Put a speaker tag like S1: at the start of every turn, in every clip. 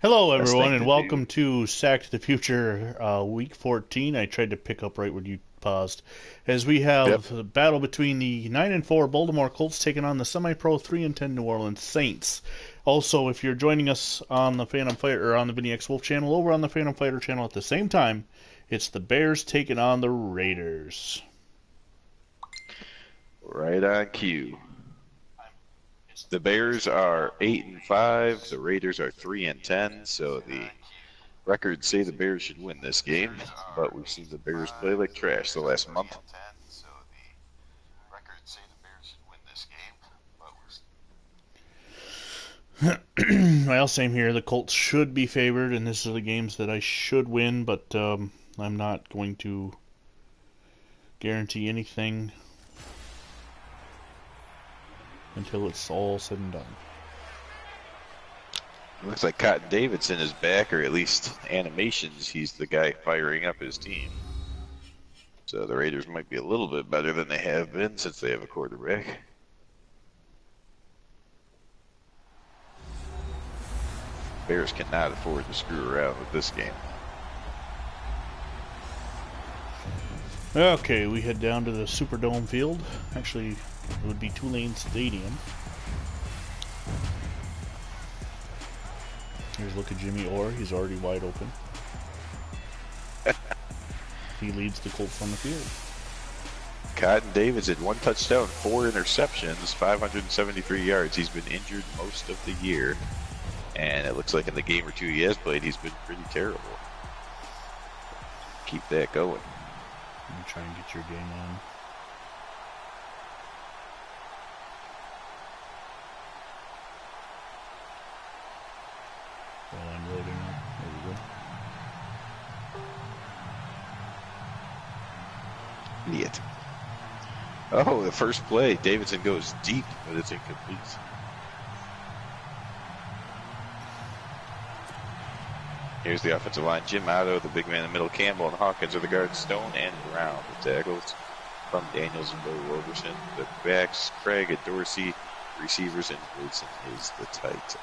S1: Hello,
S2: Best
S1: everyone,
S2: thing
S1: and
S2: to do.
S1: welcome to Sack to the Future Week 14. I tried to pick up right when you paused. As we
S2: Yep.
S1: have a battle between the 9 and 4 Baltimore Colts taking on the semi-pro 3 and 10 New Orleans Saints. Also, if you're joining us on the Phantom Fighter or on the Vinny X Wolf channel, over on the Phantom Fighter channel at the same time, it's the Bears taking on the Raiders.
S2: Right on cue. The Bears are 8-5. The Raiders are 3-10. So the records say the Bears should win this game, but we've seen the Bears play like trash the last month.
S1: Well, same here. The Colts should be favored, and this are the games that I should win, but I'm not going to guarantee anything until it's all said and done.
S2: It looks like Cotton Davidson is back, or at least animations. He's the guy firing up his team. So the Raiders might be a little bit better than they have been since they have a quarterback. Bears cannot afford to screw around with this game.
S1: Okay, we head down to the Superdome field. Actually, it would be Tulane Stadium. Here's a look at Jimmy Orr. He's already wide open. He leads the Colts on the field.
S2: Cotton Davidson, 1 touchdown, 4 interceptions, 573 yards. He's been injured most of the year. And it looks like in the game or two he has played, he's been pretty terrible. Keep that going.
S1: I'm trying to get your game on. While I'm loading up. There we go.
S2: Idiot. Oh, the first play, Davidson goes deep, but it's incomplete. Here's the offensive line. Jim Otto, the big man in the middle. Campbell and Hawkins are the guards. Stone and Brown, the tackles. From Daniels and Bo Roberson. The backs, Craig and Dorsey. Receivers, and Wilson is the tight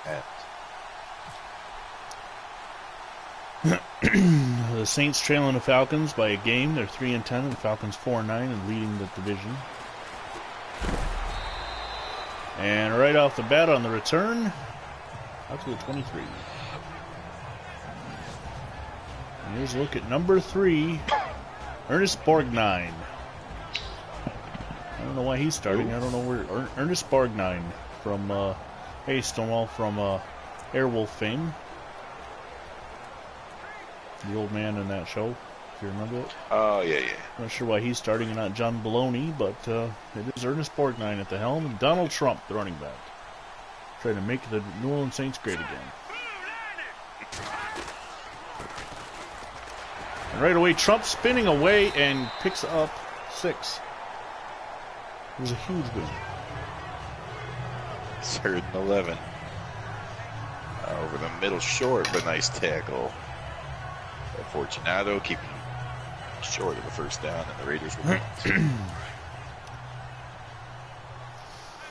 S1: The Saints trailing the Falcons by a game. They're 3 and 10, and the Falcons 4 and 9, and leading the division. And right off the bat on the return, out to the 23. And here's a look at number 3, Ernest Borgnine. I don't know why he's starting. I don't know where Ernest Borgnine from Stonewall from Airwolf fame. The old man in that show, if you remember it.
S2: Oh, yeah.
S1: Not sure why he's starting and not John Baloney, but it is Ernest Borgnine at the helm and Donald Trump, the running back. Trying to make the New Orleans Saints great again. And right away, Trump spinning away and picks up 6. It was a huge win.
S2: 3rd and 11. Over the middle short, but nice tackle. Fortunato keeping short of the first down, and the Raiders will win.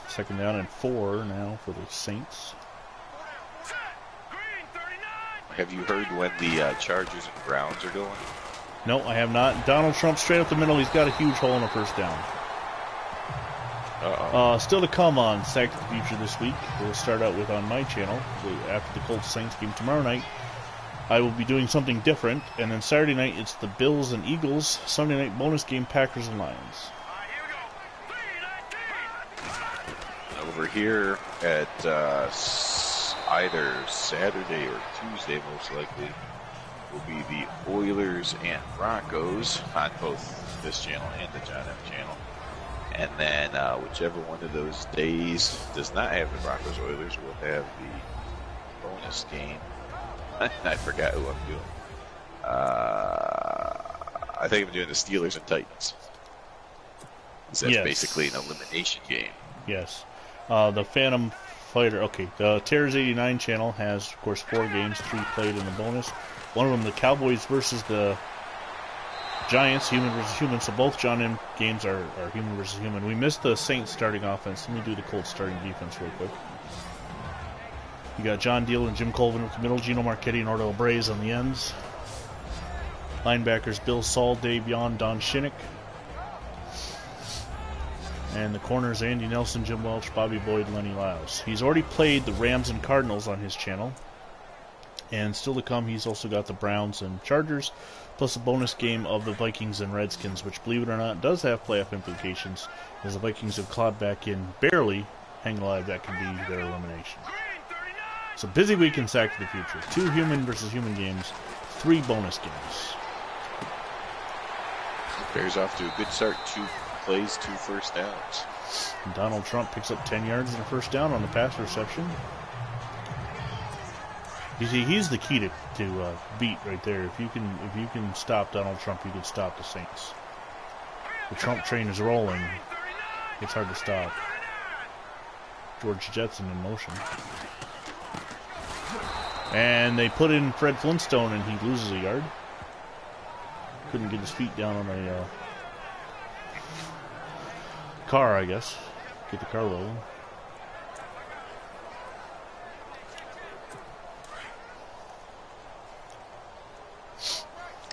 S1: 2nd down and 4 now for the Saints.
S2: Have you heard when the Chargers and Browns are going?
S1: No, I have not. Donald Trump straight up the middle. He's got a huge hole in a first down. Still to come on Sack to the Future this week. We'll start out with on my channel after the Colts Saints game tomorrow night. I will be doing something different, and then Saturday night it's the Bills and Eagles. Sunday night bonus game Packers and Lions.
S2: Over here at either Saturday or Tuesday, most likely, will be the Oilers and Broncos on both this channel and the John M channel. And then whichever one of those days does not have the Broncos Oilers will have the bonus game. I forgot who I'm doing. I think I'm doing the Steelers and Titans. So that's basically an elimination game.
S1: Yes. The Phantom Fighter. Okay, the Terrors 89 channel has, of course, 4 games, 3 played in the bonus. One of them, the Cowboys versus the Giants, human versus human. So both John M games are human versus human. We missed the Saints starting offense. Let me do the Colts starting defense real quick. You got John Deal and Jim Colvin with the middle, Gino Marchetti and Ordell Braze on the ends. Linebackers Bill Saul, Dave Yon, Don Shinnick. And the corners Andy Nelson, Jim Welch, Bobby Boyd, Lenny Lyles. He's already played the Rams and Cardinals on his channel. And still to come, he's also got the Browns and Chargers, plus a bonus game of the Vikings and Redskins, which, believe it or not, does have playoff implications, as the Vikings have clawed back in barely, hanging alive. That can be their elimination. It's a busy week in Sack to the Future. 2 human versus human games, 3 bonus games.
S2: Bears off to a good start. 2 plays, 2 first downs.
S1: And Donald Trump picks up 10 yards and a first down on the pass reception. You see, he's the key to beat right there. If you can stop Donald Trump, you can stop the Saints. The Trump train is rolling. It's hard to stop. George Jetson in motion. And they put in Fred Flintstone, and he loses a yard. Couldn't get his feet down on a car, I guess. Get the car rolling.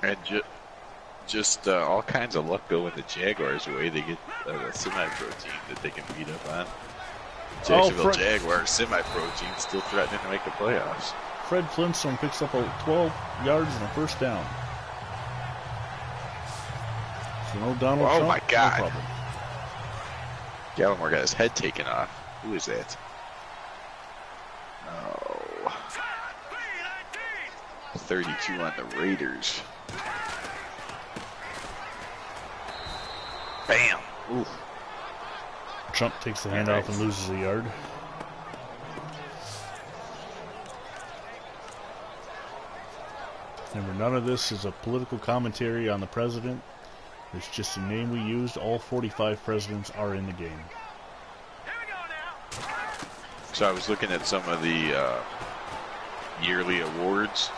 S2: And just all kinds of luck going the Jaguars' way. They get a semi-pro team that they can beat up on. Jacksonville Jaguars, semi-pro team, still threatening to make the playoffs.
S1: Fred Flintstone picks up 12 yards and a first down. So no Donald Trump,
S2: my God.
S1: no problem.
S2: Gallimore got his head taken off. Who is that? Oh. 32 on the Raiders. Bam! Ooh.
S1: Trump takes the handoff and loses a yard. Remember, none of this is a political commentary on the president. It's just a name we used. All 45 presidents are in the game.
S2: So I was looking at some of the yearly awards.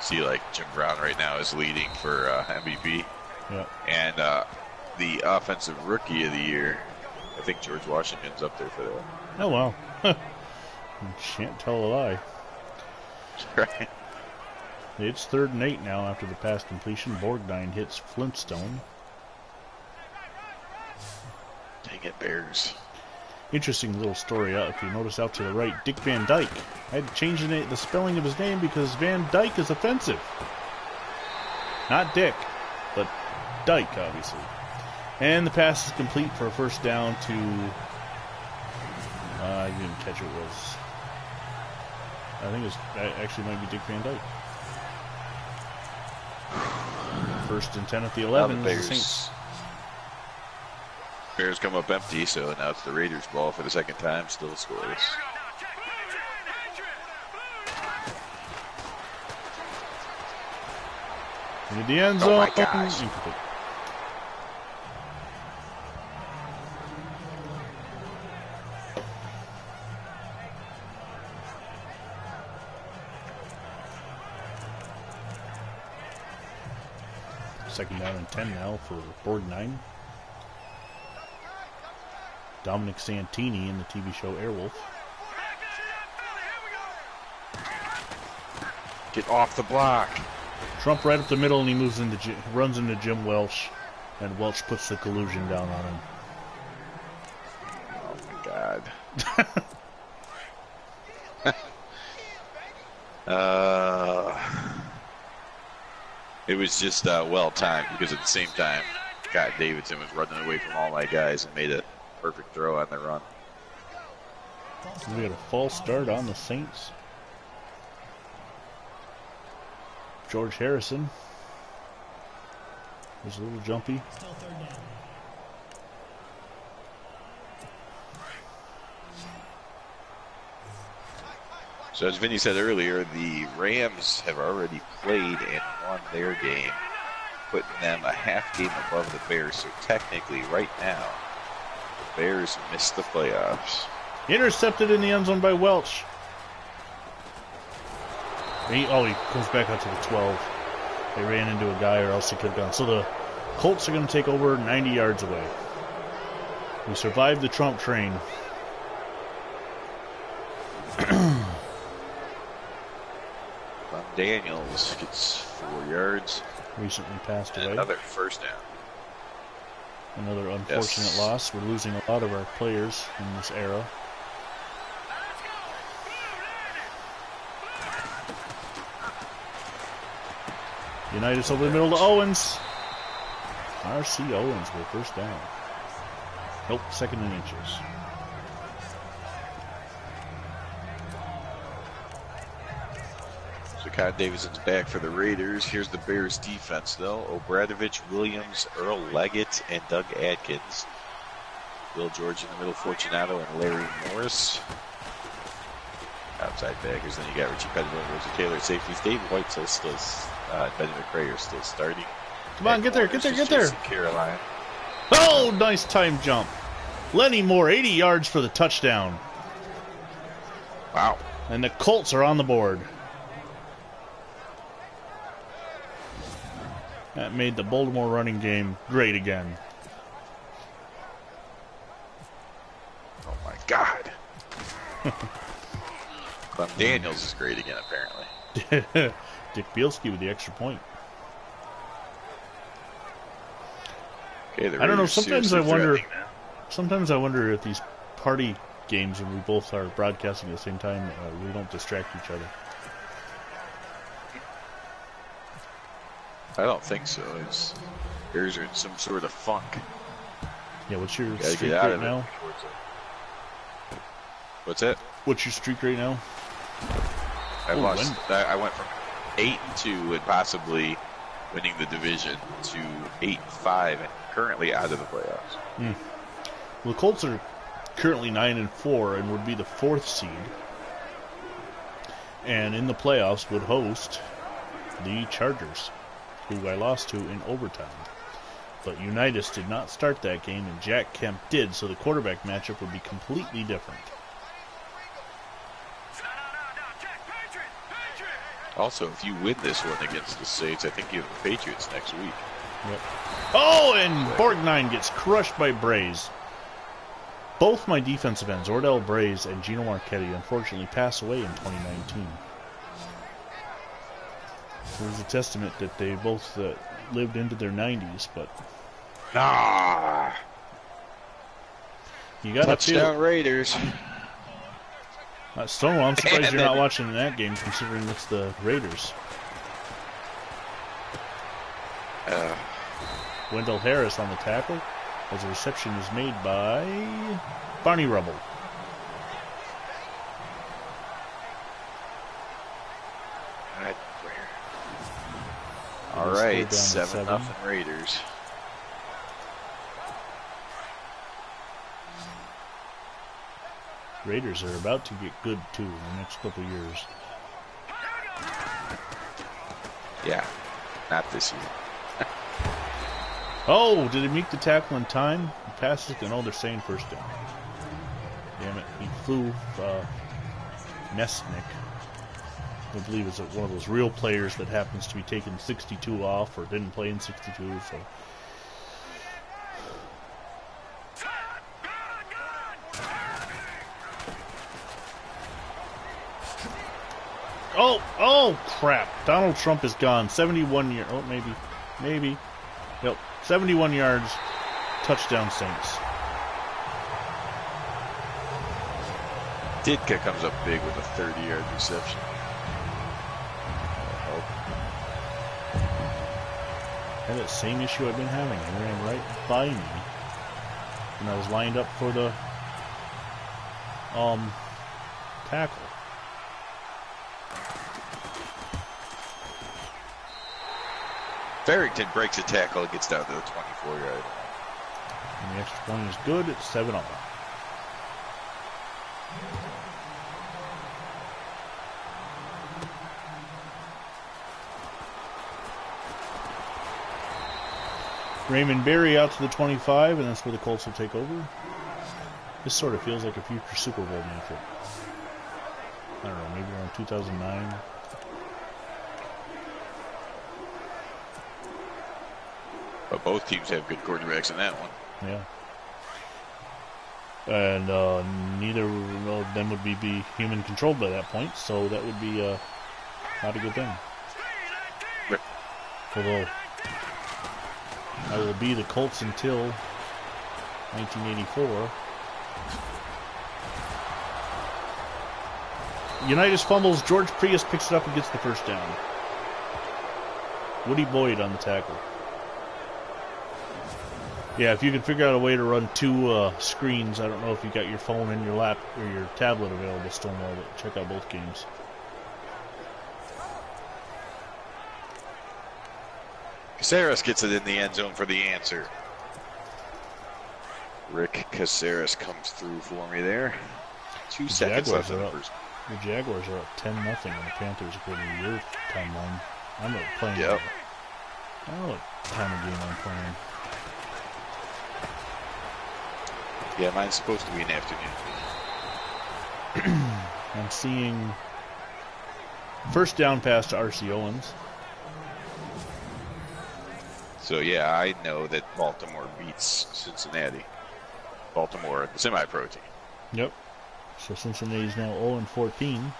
S2: See, like Jim Brown right now is leading for MVP.
S1: Yeah.
S2: And the Offensive Rookie of the Year, I think George Washington's up there for that.
S1: Oh, wow. Can't tell a lie.
S2: Right.
S1: It's 3rd and 8 now after the pass completion. Borgnine hits Flintstone.
S2: Dang it, Bears.
S1: Interesting little story. If you notice out to the right, Dick Van Dyke. I had to change the spelling of his name because Van Dyke is offensive. Not Dick, but Dyke, obviously. And the pass is complete for a first down to... I didn't catch it. I think it actually might be Dick Van Dyke. 1st and 10 at the 11.
S2: The Bears come up empty, so now it's the Raiders' ball for the second time. Still scoreless.
S1: Into the end zone.
S2: Oh my gosh.
S1: Incomplete. Second down and 10 now for Borgnine. Dominic Santini in the TV show Airwolf.
S2: Get off the block.
S1: Trump right up the middle, and he moves runs into Jim Welch, and Welch puts the collusion down on him.
S2: Oh my God. It was just well timed because at the same time, Scott Davidson was running away from all my guys and made a perfect throw on the run.
S1: We got a false start on the Saints. George Harrison was a little jumpy.
S3: Still 3rd down.
S2: So as Vinny said earlier, the Rams have already played and won their game, putting them a half game above the Bears. So technically, right now, the Bears missed the playoffs.
S1: Intercepted in the end zone by Welch. He comes back out to the 12. They ran into a guy or else he could have gone. So the Colts are going to take over 90 yards away. We survived the Trump train.
S2: Daniels gets 4 yards.
S1: Recently passed
S2: And
S1: away.
S2: another first down.
S1: Another unfortunate loss. We're losing a lot of our players in this era. Unitas over the middle to Owens. R.C. Owens with first down. Nope, 2nd and inches.
S2: So Con Davidson's back for the Raiders. Here's the Bears defense, though. Obradovich, Williams, Earl Leggett, and Doug Adkins. Bill George in the middle, Fortunato, and Larry Morris. Outside backers. Then you got Richie Pettibone, Rosie Taylor at safeties. Dave White still, Benny McRae are still starting.
S1: Come on, get there, get there, get there.
S2: Carolina.
S1: Oh, nice time jump. Lenny Moore, 80 yards for the touchdown.
S2: Wow.
S1: And the Colts are on the board. That made the Baltimore running game great again.
S2: Oh my God. Clem Daniels is great again, apparently.
S1: Dick Bielski with the extra point.
S2: Okay,
S1: I don't know, sometimes I wonder if these party games when we both are broadcasting at the same time, we don't distract each other.
S2: I don't think so. Bears are in some sort of funk.
S1: Yeah, what's your
S2: Gotta
S1: streak
S2: get out
S1: right
S2: of
S1: now?
S2: What's that?
S1: What's your streak right now?
S2: I went from 8-2 and possibly winning the division to 8-5 and currently out of the playoffs.
S1: Well, the Colts are currently 9-4 and would be the 4th seed. And in the playoffs would host the Chargers, who I lost to in overtime. But Unitas did not start that game, and Jack Kemp did, so the quarterback matchup would be completely different.
S2: Also, if you win this one against the Saints, I think you have the Patriots next week.
S1: Yep. Oh, and Borgnine gets crushed by Braze. Both my defensive ends, Ordell Braze and Gino Marchetti, unfortunately passed away in 2019. It was a testament that they both lived into their 90s, but... You gotta
S2: Touchdown
S1: feel...
S2: Raiders.
S1: Stonewall, I'm surprised you're not watching that game, considering it's the Raiders. Wendell Harris on the tackle, as a reception is made by Barney Rubble.
S2: All right, 7-0 Raiders.
S1: Raiders are about to get good, too, in the next couple years.
S2: Yeah, not this year.
S1: Oh, did he make the tackle in time? He passes it, and oh, they're saying first down. Damn it, he flew Nesnick. I believe it's one of those real players that happens to be taking 62 off or didn't play in 62, so... Oh, crap. Donald Trump is gone. 71 yards. Oh, maybe. Yep. 71 yards. Touchdown Saints.
S2: Ditka comes up big with a 30-yard reception.
S1: I had that same issue I've been having. He ran right by me when I was lined up for the tackle.
S2: Farrington breaks a tackle and gets down to the 24-yard line.
S1: And the extra point is good. It's 7-0. Raymond Berry out to the 25, and that's where the Colts will take over. This sort of feels like a future Super Bowl matchup. I don't know, maybe around 2009.
S2: But both teams have good quarterbacks in that one.
S1: Yeah. And neither of them would be human controlled by that point, so that would be Not a good thing.
S2: Right.
S1: Although, I will be the Colts until 1984. Unitas fumbles. George Prius picks it up and gets the first down. Woody Boyd on the tackle. Yeah, if you can figure out a way to run two screens, I don't know if you got your phone in your lap or your tablet available, Stonewall, but check out both games.
S2: Caceres gets it in the end zone for the answer. Rick Caceres comes through for me there. 2 seconds left in the first.
S1: The Jaguars are up 10-0 on the Panthers according to your timeline. I'm not playing.
S2: Yep.
S1: I don't know what time of game I'm playing.
S2: Yeah, mine's supposed to be an afternoon.
S1: I'm seeing first down pass to R.C. Owens.
S2: So, yeah, I know that Baltimore beats Cincinnati. Baltimore, the semi-pro team.
S1: Yep. So Cincinnati's now 0-14. You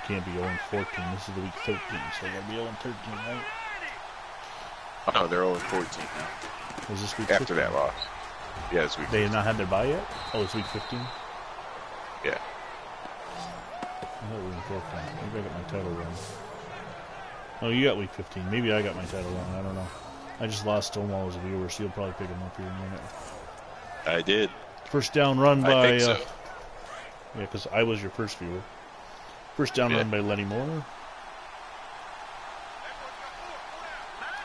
S1: can't be 0-14. This is the week 13, so they'll be 0-13, right?
S2: Oh, no, they're 0-14 now.
S1: Was this week
S2: After
S1: 15?
S2: that loss. Yeah, it's week 15.
S1: They have not had their bye yet? Oh, it's week 15?
S2: Yeah.
S1: I thought we were in 14. Maybe I got my title wrong. Oh, you got week 15. Maybe I got my title wrong. I don't know. I just lost Stonewall as a viewer, so you'll probably pick him up here in a minute.
S2: I did.
S1: First down run by...
S2: I think so.
S1: Yeah, because I was your first viewer. First down run by Lenny Moore.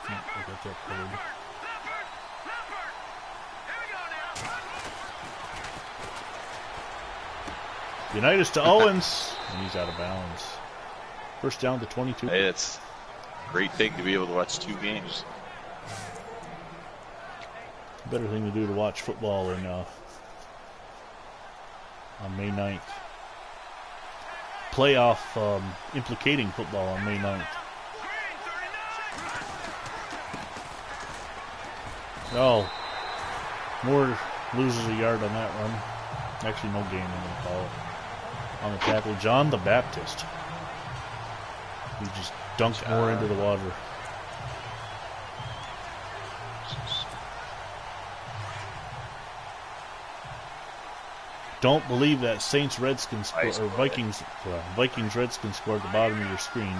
S1: I got that covered. Unitas to Owens, and he's out of bounds. First down to 22.
S2: Hey, it's a great thing to be able to watch 2 games.
S1: Better thing to do to watch football on May 9th. Playoff implicating football on May 9th. Oh, Moore loses a yard on that run. Actually, no gain, I'm going to call it. On the tackle, John the Baptist. He just dunked Moore into the water. Don't believe that Saints Redskins or Vikings Redskins score at the bottom of your screen.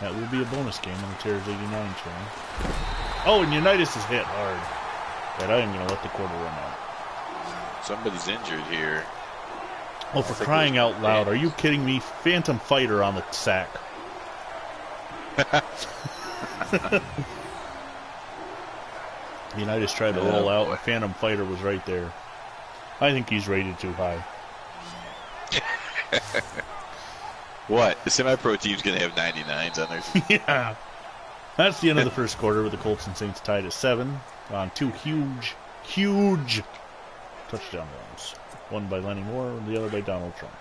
S1: That will be a bonus game on the Terrors 89 channel. Oh, and Unitas is hit hard. But I am going to let the quarter run out.
S2: Somebody's injured here.
S1: Oh, for crying out loud. Are you kidding me? Phantom Fighter on the sack. Unitas tried to roll out, and Phantom Fighter was right there. I think he's rated too high.
S2: What? The semi-pro team's going to have 99s on their team?
S1: Yeah. That's the end of the first quarter with the Colts and Saints tied at 7 on 2 huge touchdown runs. One by Lenny Moore and the other by Donald Trump.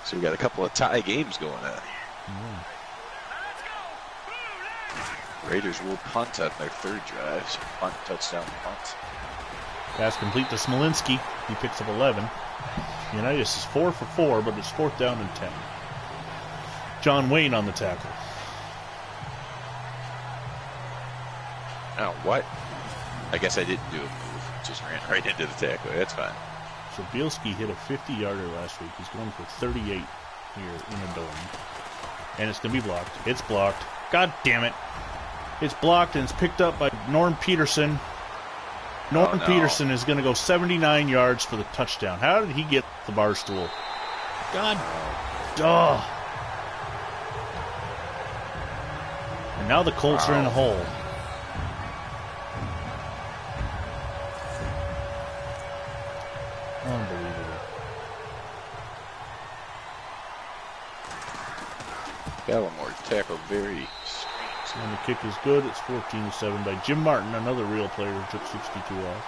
S2: So we got a couple of tie games going on. Raiders will punt on their third drive. So punt, touchdown, punt.
S1: Pass complete to Smolinski. He picks up 11. Unitas is 4 for 4, but it's 4th down and 10. John Wayne on the tackle.
S2: Oh, what? I guess I didn't do a move. Just ran right into the tackle. That's fine.
S1: So Bielski hit a 50-yarder last week. He's going for 38 here in a dome. And it's going to be blocked. It's blocked. God damn it. It's blocked and it's picked up by Norm Peterson. Norm Peterson is going to go 79 yards for the touchdown. How did he get the bar stool? God. Duh. And now the Colts are in a hole. Unbelievable.
S2: Gallimore tackled very strange.
S1: And the kick is good. It's 14-7 by Jim Martin, another real player who took 62 off.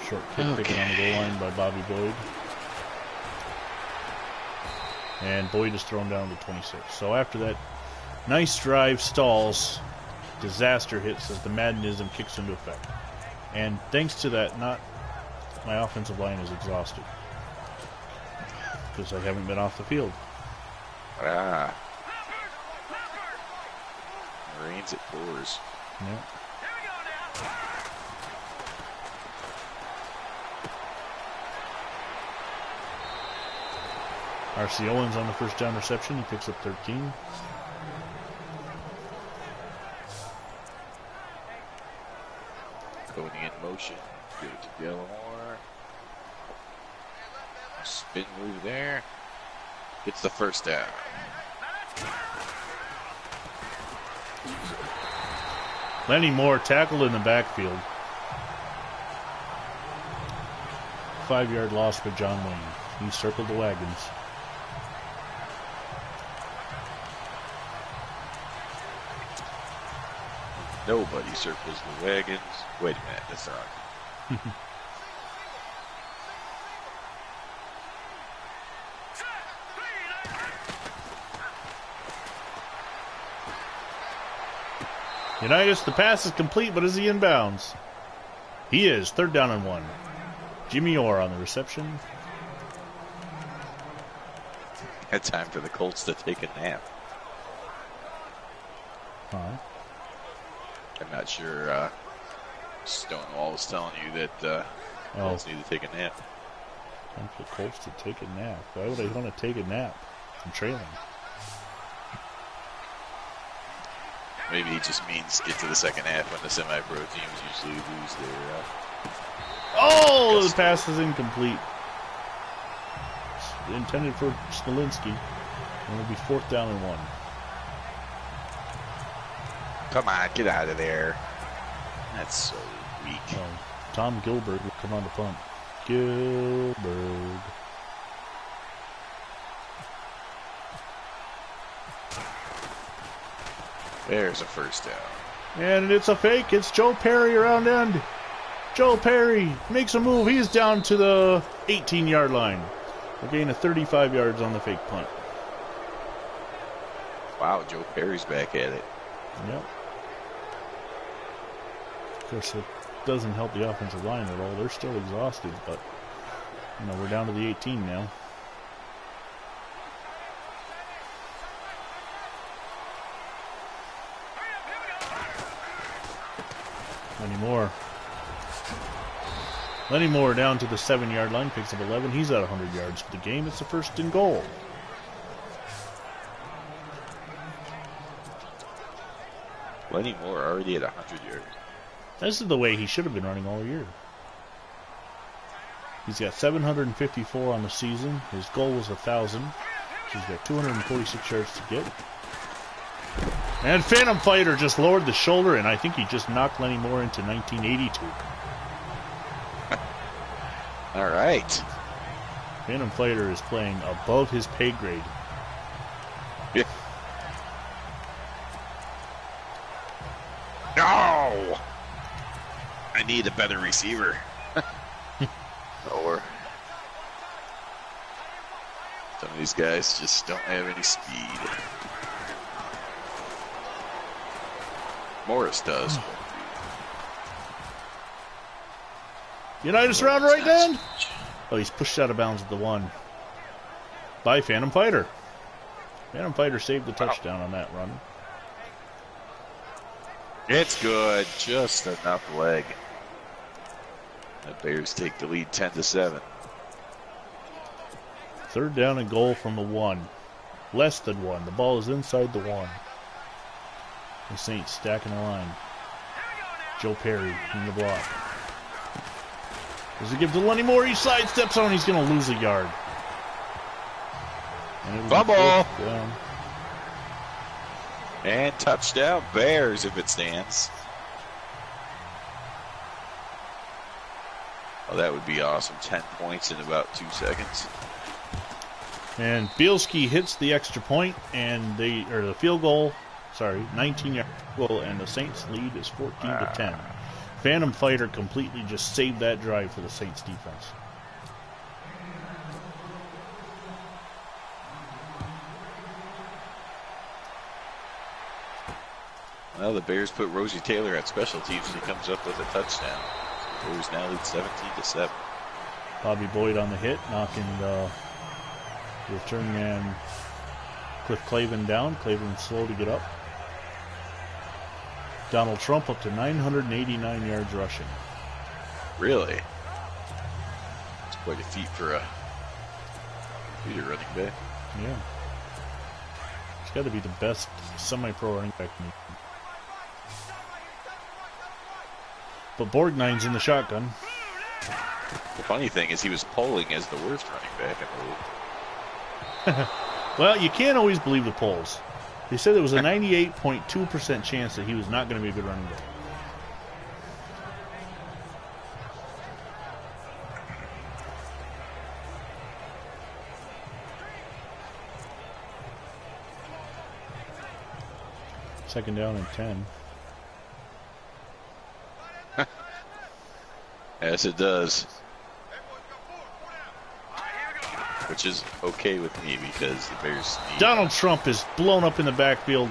S1: Short kick taken on the goal line by Bobby Boyd. And Boyd is thrown down to 26. So after that nice drive stalls, disaster hits as the Maddenism kicks into effect. And thanks to that, my offensive line is exhausted. Because I haven't been off the field.
S2: Ah. Rains it pours.
S1: Yeah. R.C. Owens on the first down reception. He picks up 13.
S2: Cody in motion. Give it to Gallimore. Spin move there. Gets the first down.
S1: Lenny Moore tackled in the backfield. 5-yard loss for John Wayne. He circled the wagons.
S2: Nobody circles the wagons. Wait a minute, that's wrong.
S1: Unitas, the pass is complete, but is he in bounds? He is. 3rd down and 1. Jimmy Orr on the reception.
S2: Had time for the Colts to take a nap.
S1: Huh?
S2: I'm not sure Stonewall was telling you that Colts need to take a nap.
S1: Time for the Colts to take a nap. Why would I want to take a nap? I'm trailing.
S2: Maybe he just means get to the second half when the semi-pro teams usually lose their...
S1: Oh, the pass is incomplete. It's intended for Smolinski. And it'll be 4th down and 1.
S2: Come on, get out of there. That's so weak.
S1: Tom Gilbert will come on the punt. Gilbert.
S2: There's a first down.
S1: And it's a fake. It's Joe Perry around end. Joe Perry makes a move. He's down to the 18-yard line. A gain of 35 yards on the fake punt.
S2: Wow, Joe Perry's back at it.
S1: Yep. Of course, it doesn't help the offensive line at all. They're still exhausted, but we're down to the 18 now. Lenny Moore down to the 7-yard line, picks up 11. He's at 100 yards for the game. It's the 1st and goal.
S2: Lenny Moore already at 100 yards.
S1: This is the way he should have been running all year. He's got 754 on the season. His goal was 1,000. He's got 246 yards to get. And Phantom Fighter just lowered the shoulder, and I think he just knocked Lenny Moore into 1982.
S2: All right.
S1: Phantom Fighter is playing above his pay grade.
S2: Yeah. No! I need a better receiver. Or some of these guys just don't have any speed. Morris does.
S1: Unitas round right then. Oh, he's pushed out of bounds at the 1 by Phantom Fighter. Phantom Fighter saved the touchdown on that run.
S2: It's good. Just enough leg. The Bears take the lead 10-7.
S1: 3rd down and goal from the 1. Less than 1. The ball is inside the 1. The Saints stacking the line. Joe Perry in the block. Does it give to Lenny Moore? He sidesteps on. He's going to lose a yard.
S2: Fumble. And touchdown Bears if it stands. Oh, that would be awesome. 10 points in about 2 seconds.
S1: And Bielski hits the extra point and the field goal. Sorry, 19-yard goal, and the Saints lead is 14-10. Phantom Fighter completely just saved that drive for the Saints defense.
S2: Well, the Bears put Rosie Taylor at special teams, and he comes up with a touchdown. So the Bears now lead 17-7.
S1: Bobby Boyd on the hit, knocking the return man Cliff Clavin down. Clavin slow to get up. Donald Trump up to 989 yards rushing.
S2: Really? It's quite a feat for a leader running back.
S1: Yeah. He's got to be the best semi-pro running back in the league. But Borgnine's in the shotgun.
S2: The funny thing is he was polling as the worst running back in the league.
S1: Well, you can't always believe the polls. They said there was a 98.2% chance that he was not going to be a good running back. Second down and 10.
S2: Yes, it does. Which is okay with me because the Bears need...
S1: Donald Trump is blown up in the backfield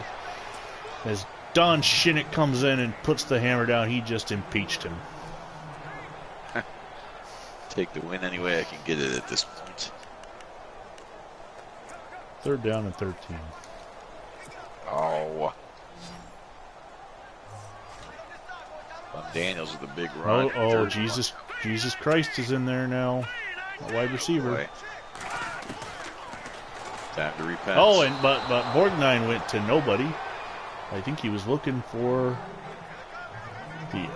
S1: as Don Shinnick comes in and puts the hammer down. He just impeached him.
S2: Take the win any way I can get it at this point.
S1: Third down and 13.
S2: Oh. Daniels with a big run.
S1: Oh, Jesus Christ is in there now. A wide receiver.
S2: Boy. Time to repent.
S1: Oh, but Borgnine went to nobody. I think he was looking for the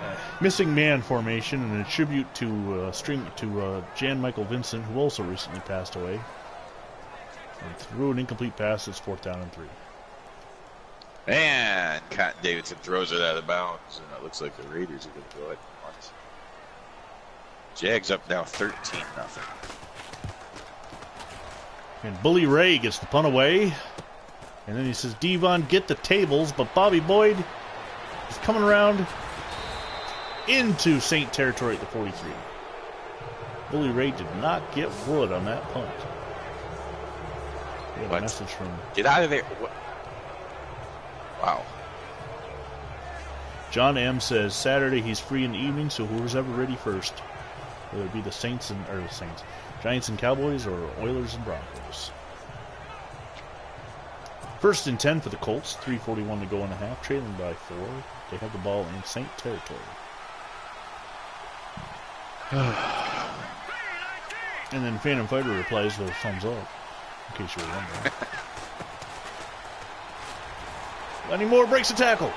S1: missing man formation and a tribute to Jan Michael Vincent, who also recently passed away. And threw an incomplete pass. It's 4th down and 3.
S2: And Cotton Davidson throws it out of bounds, and it looks like the Raiders are going to go ahead and punt. Jags up now 13-0.
S1: And Bully Ray gets the punt away. And then he says, Devon, get the tables. But Bobby Boyd is coming around into Saint territory at the 43. Bully Ray did not get wood on that punt. We have a message from...
S2: Get out of there. What? Wow.
S1: John M. says Saturday he's free in the evening, so whoever's ever ready first. Whether it be the Giants and Cowboys, or Oilers and Broncos. 1st and 10 for the Colts. 3:41 to go in the half, trailing by 4. They have the ball in Saint territory. And then Phantom Fighter replies with a thumbs up, in case you were wondering. Lenny Moore breaks a tackle.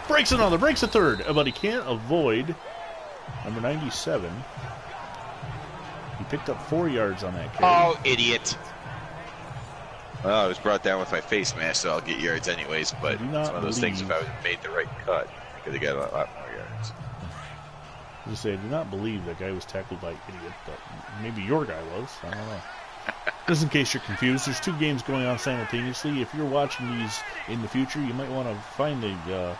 S1: Breaks another. Breaks a third. But he can't avoid number 97. He picked up 4 yards on that carry.
S2: Oh, idiot. Well, I was brought down with my face mask, so I'll get yards anyways. But it's one of those things, if I would have made the right cut, I could have got a lot more yards.
S1: I was say, I do not believe that guy was tackled by an idiot, but maybe your guy was. I don't know. Just in case you're confused, there's 2 games going on simultaneously. If you're watching these in the future, you might want to find the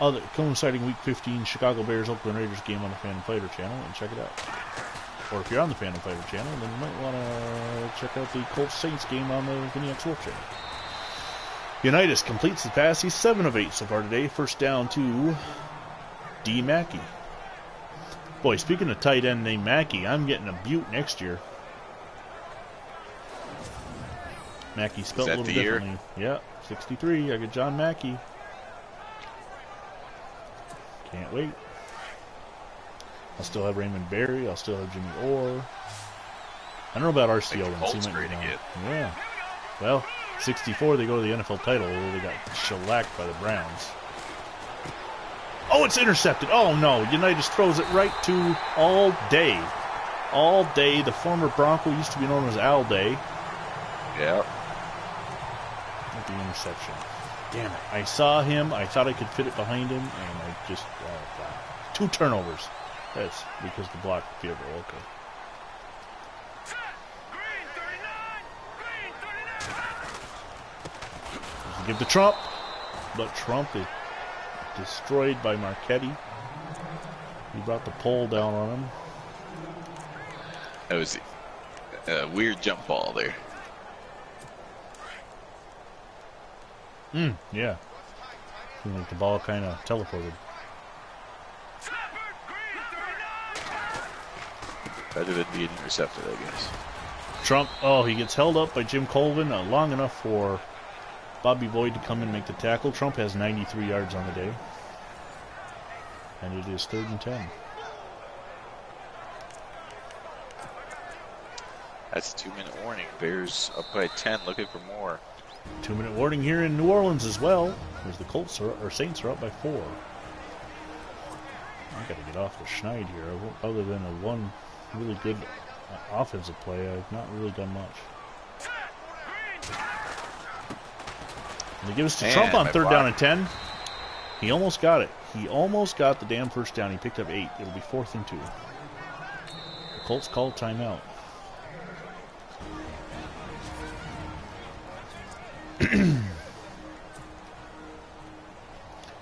S1: other coinciding Week 15 Chicago Bears Oakland Raiders game on the Phantom Fighter channel and check it out. Or if you're on the Phantom Fighter channel, then you might want to check out the Colts Saints game on the Vinny X Wolf channel. Unitas completes the pass. He's 7 of 8 so far today. First down to D. Mackey. Boy, speaking of tight end named Mackey, I'm getting a Butte next year. Mackey spelled a little differently. Yeah, 63. I got John Mackey. Can't wait. I'll still have Raymond Berry. I'll still have Jimmy Orr. I don't know about RCO. Yeah. Well, 64, they go to the NFL title. They got shellacked by the Browns. Oh, it's intercepted. Oh, no. Unitas throws it right to All Day. All Day. The former Bronco used to be known as Al Day.
S2: Yeah.
S1: At the interception. Damn it. I saw him. I thought I could fit it behind him, and I just... 2 turnovers. That's because the block field goal. Okay. Give to Trump, but Trump is destroyed by Marchetti. He brought the pole down on him.
S2: That was a weird jump ball there.
S1: Yeah. Seemed like the ball kind of teleported.
S2: Better than being intercepted, I guess.
S1: Trump, oh, he gets held up by Jim Colvin long enough for Bobby Boyd to come in and make the tackle. Trump has 93 yards on the day. And it is 3rd and 10.
S2: That's a 2-minute warning. Bears up by 10, looking for more.
S1: 2-minute warning here in New Orleans as well, as the Saints are up by 4. I got to get off the schneid here. Other than a one really good offensive play, I've not really done much. And they give us to Trump on 3rd down and 10. He almost got it. He almost got the damn first down. He picked up 8. It'll be 4th and 2. The Colts call timeout.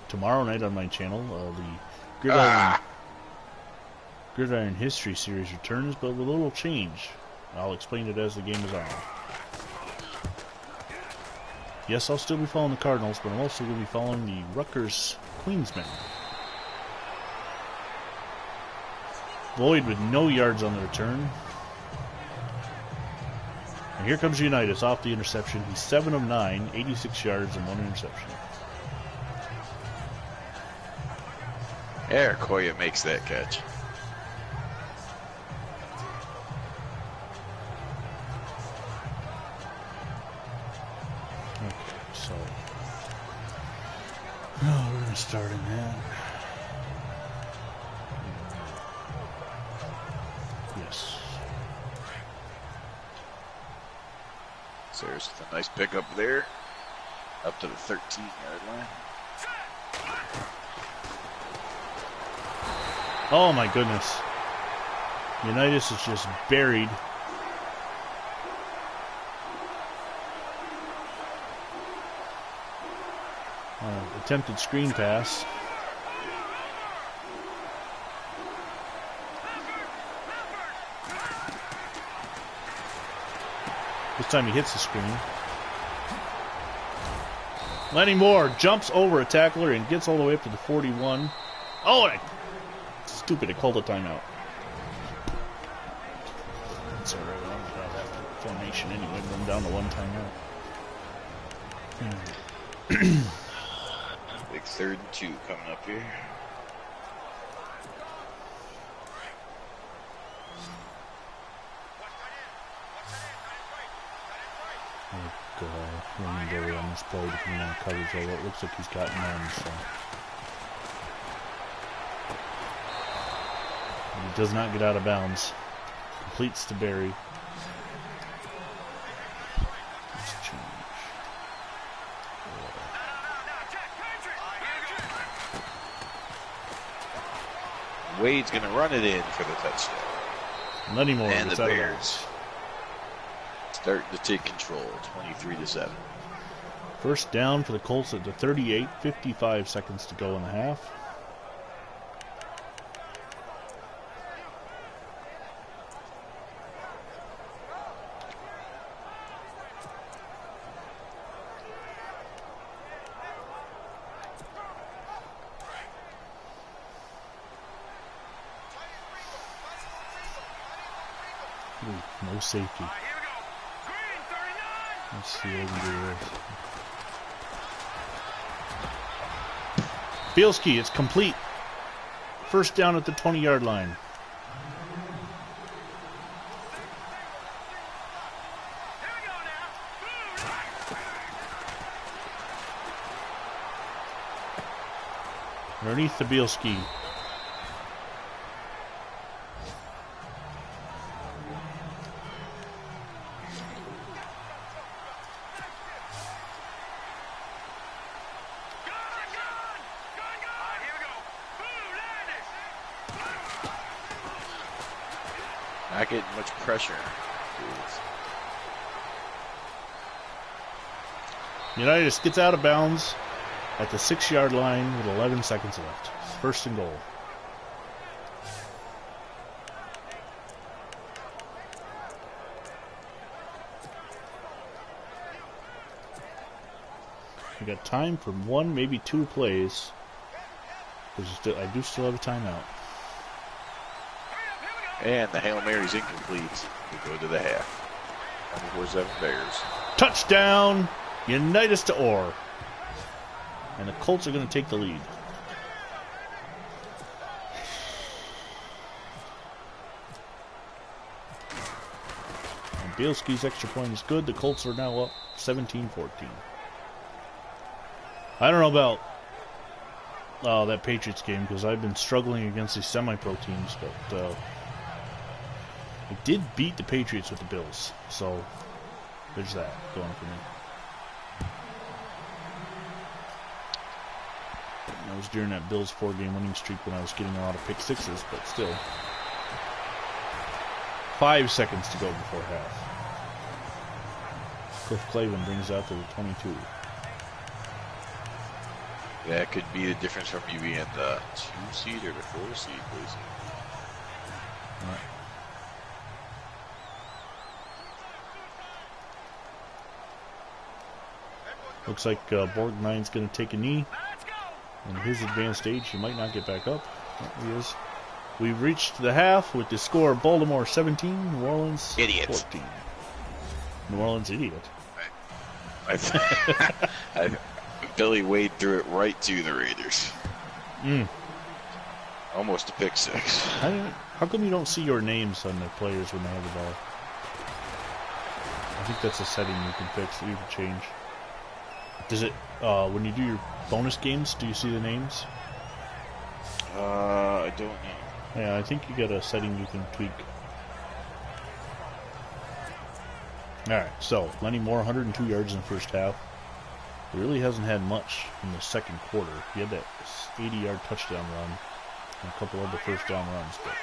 S1: Tomorrow night on my channel, the Gridiron History Series returns, but with a little change. I'll explain it as the game is on. Yes, I'll still be following the Cardinals, but I'm also going to be following the Rutgers Queensmen. Boyd with no yards on the return. And here comes Unitas off the interception. He's 7 of 9, 86 yards and 1 interception.
S2: There, Koya makes that catch.
S1: Okay, so we're going to start in that. Yes.
S2: Sayers with a nice pickup there. Up to the 13-yard line.
S1: Oh my goodness. Unitas is just buried. Attempted screen pass. This time he hits the screen. Lenny Moore jumps over a tackler and gets all the way up to the 41. Oh, stupid, it called a timeout. That's alright, I'm about after formation anyway, but I'm down to 1 timeout.
S2: Big 3rd and 2 coming up here.
S1: Barry on this play, depending on coverage, although it looks like he's got none, so. He does not get out of bounds. Completes to Barry. Let's change.
S2: Wade's going to run it in for the touchdown.
S1: Lenny Moore
S2: and
S1: gets
S2: the
S1: out
S2: Bears
S1: of bounds.
S2: Starting to take control, 23-7.
S1: First down for the Colts at the 38, 55 seconds to go in the half. Ooh, no safety. Let's see what we can do here. Bielski, it's complete. First down at the 20-yard line. Underneath the Bielski.
S2: Not getting much pressure.
S1: Unitas gets out of bounds at the 6-yard line with 11 seconds left. First and goal. We got time for one, maybe two plays. I do still have a timeout.
S2: And the Hail Mary's incomplete. We go to the half. 24-7 Bears.
S1: Touchdown! Unitas to Orr. And the Colts are going to take the lead. And Bielski's extra point is good. The Colts are now up 17-14. I don't know about that Patriots game because I've been struggling against these semi-pro teams, but I did beat the Patriots with the Bills, so there's that going for me. That was during that Bills 4-game winning streak when I was getting a lot of pick sixes, but still. 5 seconds to go before half. Cliff Clavin brings out to the 22.
S2: That could be the difference from you being the 2 seed or the 4 seed, please.
S1: Right. Looks like Borgnine's going to take a knee. In his advanced age, he might not get back up. Oh, he is. We've reached the half with the score Baltimore 17, New Orleans
S2: Idiots.
S1: 14. New Orleans idiot.
S2: Billy Wade threw it right to the Raiders.
S1: Mm.
S2: Almost a pick six.
S1: How come you don't see your names on the players when they have the ball? I think that's a setting you can fix, you can change. Does it, when you do your bonus games, do you see the names?
S2: I don't know.
S1: Yeah, I think you got a setting you can tweak. Alright, so, Lenny Moore, 102 yards in the first half. He really hasn't had much in the second quarter. He had that 80-yard touchdown run and a couple other first-down runs, but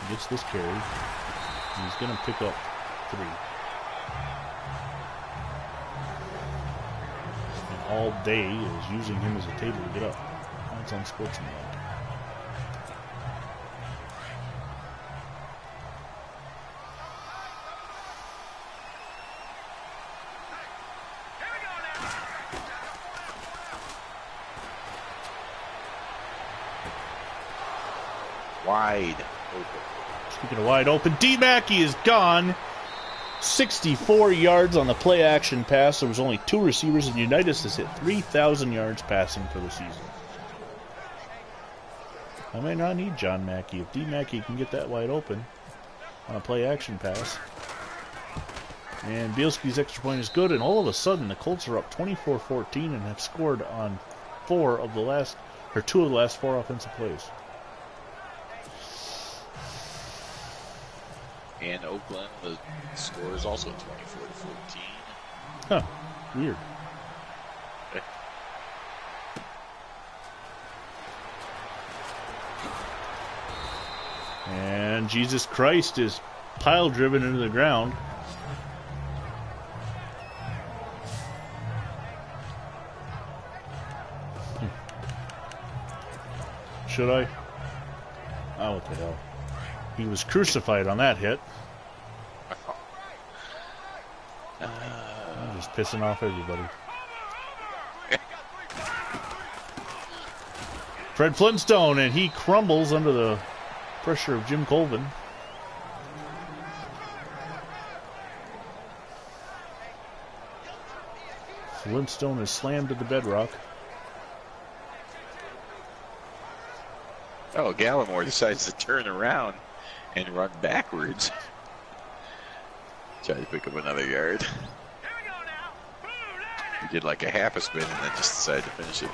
S1: he gets this carry. And he's going to pick up 3. And all day is using him as a table to get up. That's unsportsmanlike.
S2: Wide open.
S1: Speaking of wide open, D. Mackey is gone. 64 yards on the play action pass. There was only 2 receivers, and Unitas has hit 3,000 yards passing for the season. I may not need John Mackey. If D. Mackey can get that wide open on a play action pass. And Bielski's extra point is good, and all of a sudden the Colts are up 24-14 and have scored on 2 of the last 4 offensive plays.
S2: And Oakland, the score is also 24-14.
S1: Huh. Weird.
S2: Okay.
S1: And Jesus Christ is pile driven into the ground. Should I? Oh, what the hell. He was crucified on that hit. I'm just pissing off everybody. Fred Flintstone, and he crumbles under the pressure of Jim Colvin. Flintstone is slammed to the bedrock.
S2: Oh, Gallimore decides to turn around and run backwards. Try to pick up another yard. He did like a half a spin and then just decided to finish it.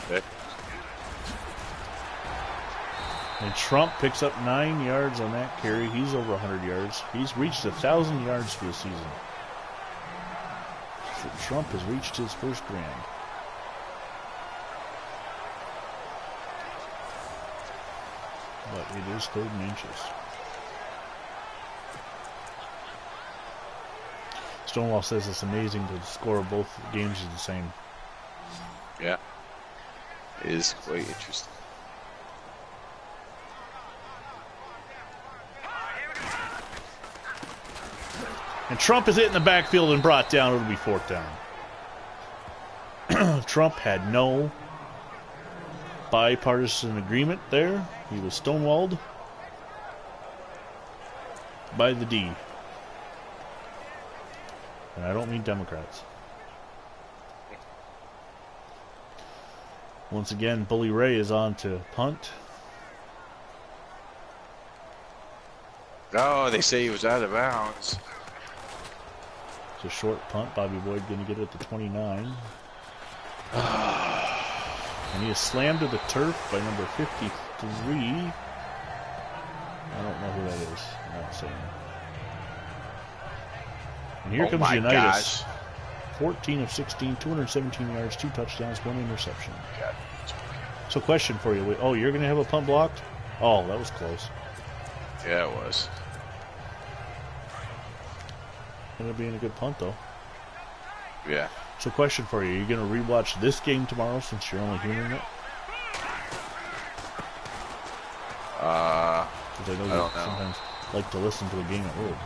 S2: Okay.
S1: And Trump picks up 9 yards on that carry. He's over 100 yards. He's reached 1,000 yards for the season. So Trump has reached his first grand. But it is 3rd and inches. Stonewall says it's amazing that the score of both games is the same.
S2: Yeah. It is quite interesting.
S1: And Trump is hit in the backfield and brought down. It'll be 4th down. Trump had no bipartisan agreement there. He was stonewalled by the D. And I don't mean Democrats. Once again, Bully Ray is on to punt.
S2: Oh, they say he was out of bounds.
S1: It's a short punt. Bobby Boyd going to get it at the 29. And he is slammed to the turf by number 53. I don't know who that is. I'm not saying. And here comes Unitas.
S2: Gosh.
S1: 14 of 16, 217 yards, 2 touchdowns, 1 interception.
S2: God.
S1: So question for you. Oh, you're going to have a punt blocked? Oh, that was close.
S2: Yeah, it was.
S1: Going to be in a good punt, though.
S2: Yeah.
S1: So question for you. Are you going to rewatch this game tomorrow since you're only hearing it? Because I know you sometimes like to listen to a game at work.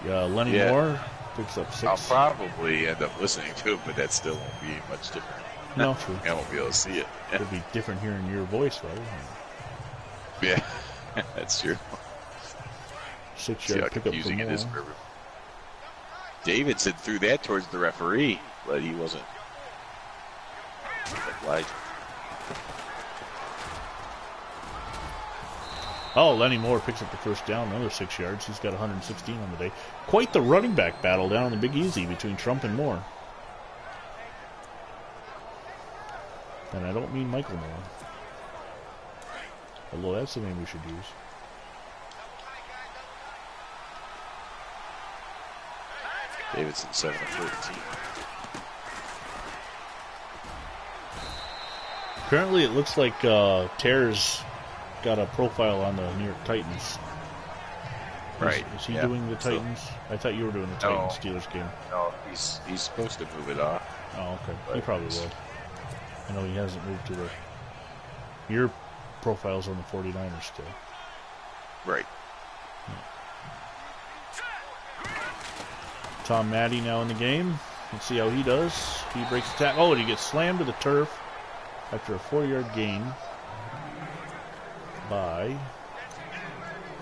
S1: Yeah, Lenny Moore picks up 6.
S2: I'll probably end up listening to it, but that still won't be much different.
S1: No, true.
S2: I won't be able to see it.
S1: It'll be different hearing your voice, though.
S2: Yeah, that's true.
S1: 6-yard pickup for Moore.
S2: Davidson threw that towards the referee, but he wasn't obliged.
S1: Oh, Lenny Moore picks up the first down, another 6 yards. He's got 116 on the day. Quite the running back battle down in the Big Easy between Trump and Moore. And I don't mean Michael Moore. Although that's the name we should use.
S2: Davidson 7 of 13.
S1: Currently, it looks like Terr's got a profile on the New York Titans.
S2: Right.
S1: Is he doing the Titans? I thought you were doing the Titans Steelers game.
S2: No, he's supposed to move it off.
S1: Oh, okay. But he probably will. I know he hasn't moved to the... Your profile's on the 49ers still.
S2: Right.
S1: Tom Maddie now in the game. Let's see how he does. He breaks the tackle. Oh, and he gets slammed to the turf after a 4-yard gain by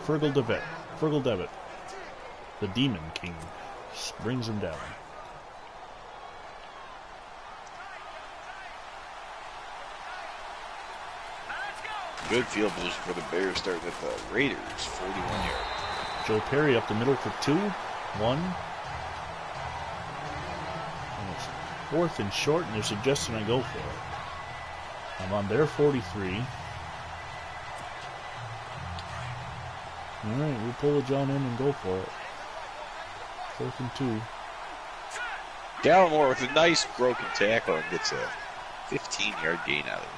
S1: Fergal Devitt. The Demon King brings him down.
S2: Good field position for the Bears starting at the Raiders, 41 yards.
S1: Joe Perry up the middle for 2. 1. 4th and short, and they're suggesting I go for it. I'm on their 43. Alright, we'll pull the John in and go for it. 4th and 2.
S2: Gallimore with a nice broken tackle and gets a 15-yard gain out of it.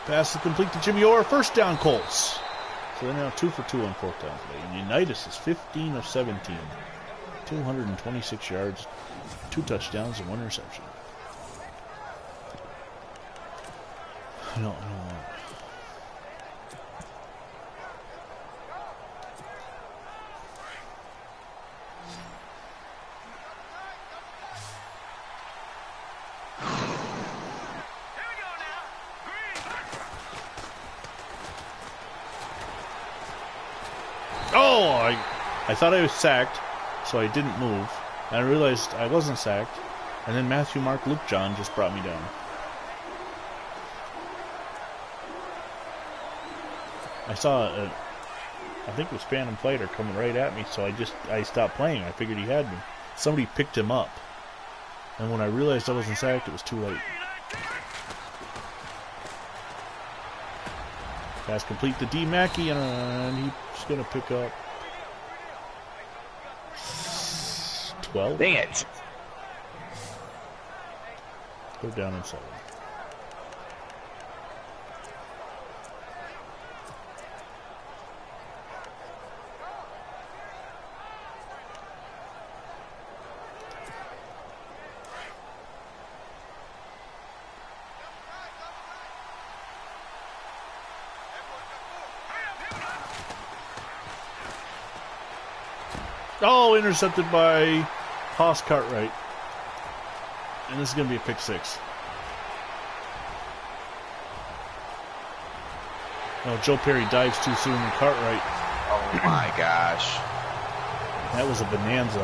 S1: Pass is complete to Jimmy Orr. First down, Colts. So they're now 2 for 2 on 4th down today. And Unitas is 15 of 17. 226 yards, 2 touchdowns, and 1 interception. I don't know. Oh, I thought I was sacked, so I didn't move. And I realized I wasn't sacked. And then Matthew, Mark, Luke, John just brought me down. I saw I think it was Phantom Fighter coming right at me, so I stopped playing. I figured he had me. Somebody picked him up. And when I realized I wasn't sacked, it was too late. Pass complete to D. Mackey, and he's going to pick up 12.
S2: Dang it.
S1: Go down in 7. Oh, intercepted by Haas Cartwright. And this is going to be a pick six. Oh, Joe Perry dives too soon and Cartwright.
S2: Oh my gosh.
S1: That was a bonanza.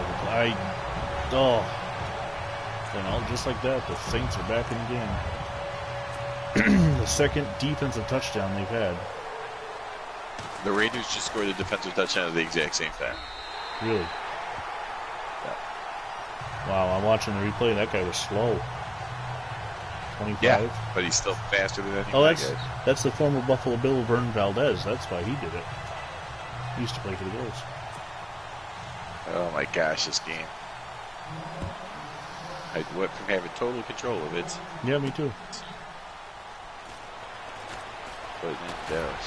S1: And just like that, the Saints are back in the game. The second defensive touchdown they've had.
S2: The Raiders just scored a defensive touchdown at the exact same time.
S1: Really?
S2: Yeah.
S1: Wow, I'm watching the replay. That guy was slow. 25.
S2: Yeah, but he's still faster than any
S1: Oh,
S2: guys.
S1: that's the former Buffalo Bill, Vern Valdez. That's why he did it. He used to play for the Bills.
S2: Oh my gosh, this game. I went from having total control of it.
S1: Yeah, me too.
S2: But in doubt.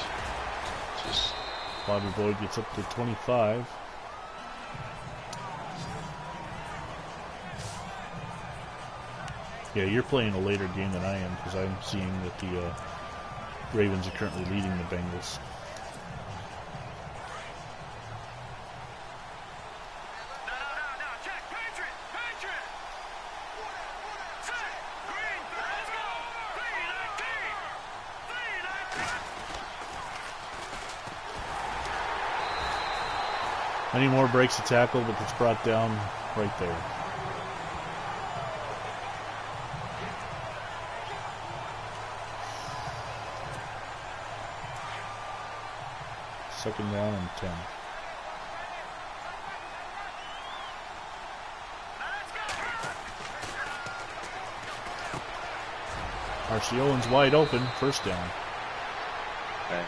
S2: Just
S1: Bobby Boyd gets up to 25. Yeah, you're playing a later game than I am because I'm seeing that the Ravens are currently leading the Bengals. Any more breaks a tackle, but it's brought down right there. Second down and 10. R.C. Owens wide open, first down.
S2: okay.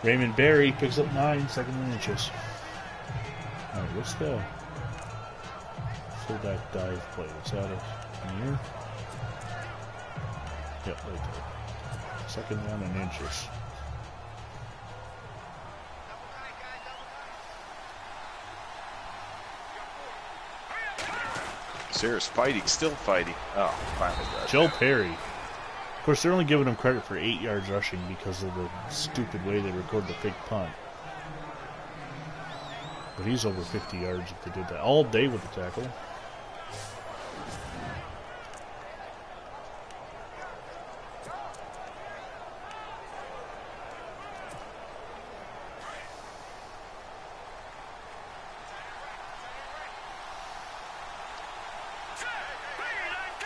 S1: Raymond Berry picks up 9, second and inches. All right, what's the fullback dive play? Is that a near? Yep, right there. Second down and inches.
S2: Sarah's fighting, still fighting. Oh, finally got
S1: Joe
S2: that.
S1: Perry. Of course, they're only giving him credit for 8 yards rushing because of the stupid way they record the fake punt. But he's over 50 yards if they did that. All day with the tackle.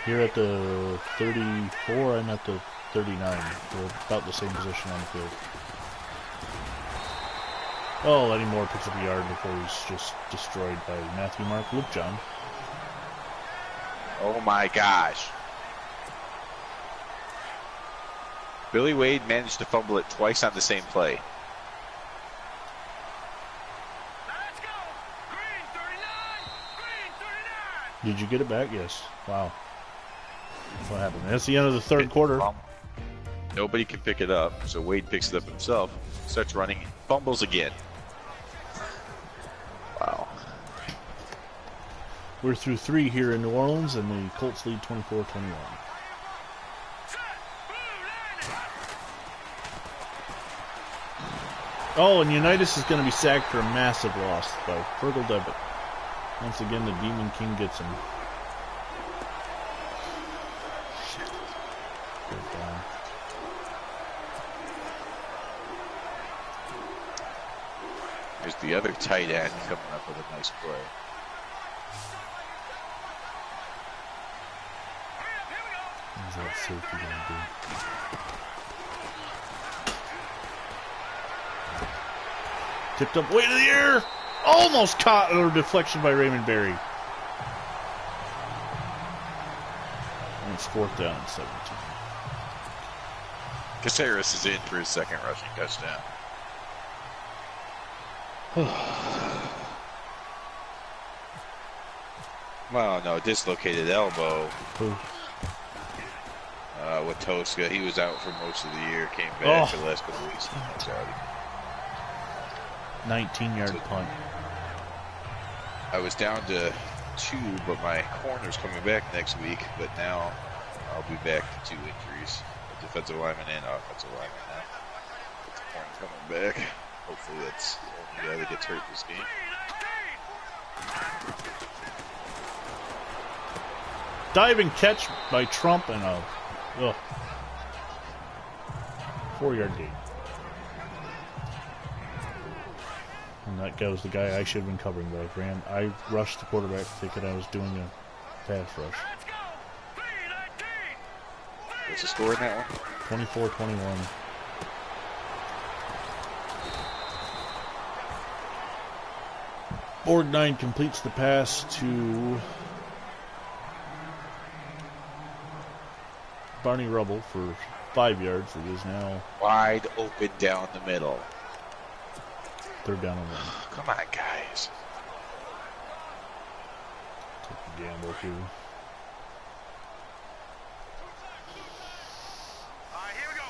S1: Here at the 34, I'm at the 39. We're about the same position on the field. Oh, Lenny Moore picks up a yard before he's just destroyed by Matthew Mark Luke John.
S2: Oh my gosh. Billy Wade managed to fumble it twice on the same play.
S1: Did you get it back? Yes. Wow. What happened? That's the end of the third quarter.
S2: Nobody can pick it up, so Wade picks it up himself, starts running, fumbles again. Wow.
S1: We're through 3 here in New Orleans, and the Colts lead 24-21. Oh, and Unitas is going to be sacked for a massive loss by Fergal Devitt. Once again, the Demon King gets him. Good down.
S2: There's the other tight end coming up with a nice play.
S1: What's that safety going to do? Tipped up way to the air. Almost caught or deflection by Raymond Berry. And it's 4th down and 17.
S2: Caceres is in for his second rushing touchdown. Well, no, dislocated elbow.
S1: Who?
S2: With Tosca. He was out for most of the year, came back for the last couple of weeks.
S1: 19-yard punt.
S2: I was down to 2, but my corner's coming back next week. But now I'll be back to 2 injuries. A defensive lineman and offensive lineman now. But the corner coming back. Hopefully that's the only guy that gets hurt this game.
S1: Diving catch by Trump and a 4-yard gain. And that guy was the guy I should have been covering, but I rushed the quarterback thinking I was doing a pass rush.
S2: What's the score in that one?
S1: 24-21. Borgnine completes the pass to Barney Rubble for 5 yards. It is now
S2: wide open down the middle.
S1: 3rd down and 1.
S2: Come on, guys.
S1: Take the gamble here.
S3: Here we go.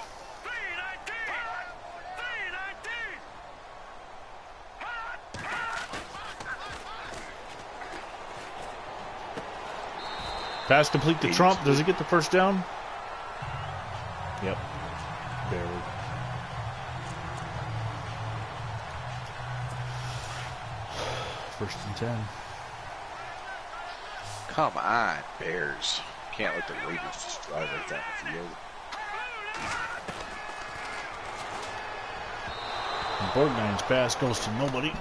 S3: 3-19.
S1: Pass complete to Trump. Does he get the first down? Yep. Barely. First and 10.
S2: Come on, Bears. Can't let the Raiders just drive right down the field.
S1: And Borgnine's pass goes to nobody.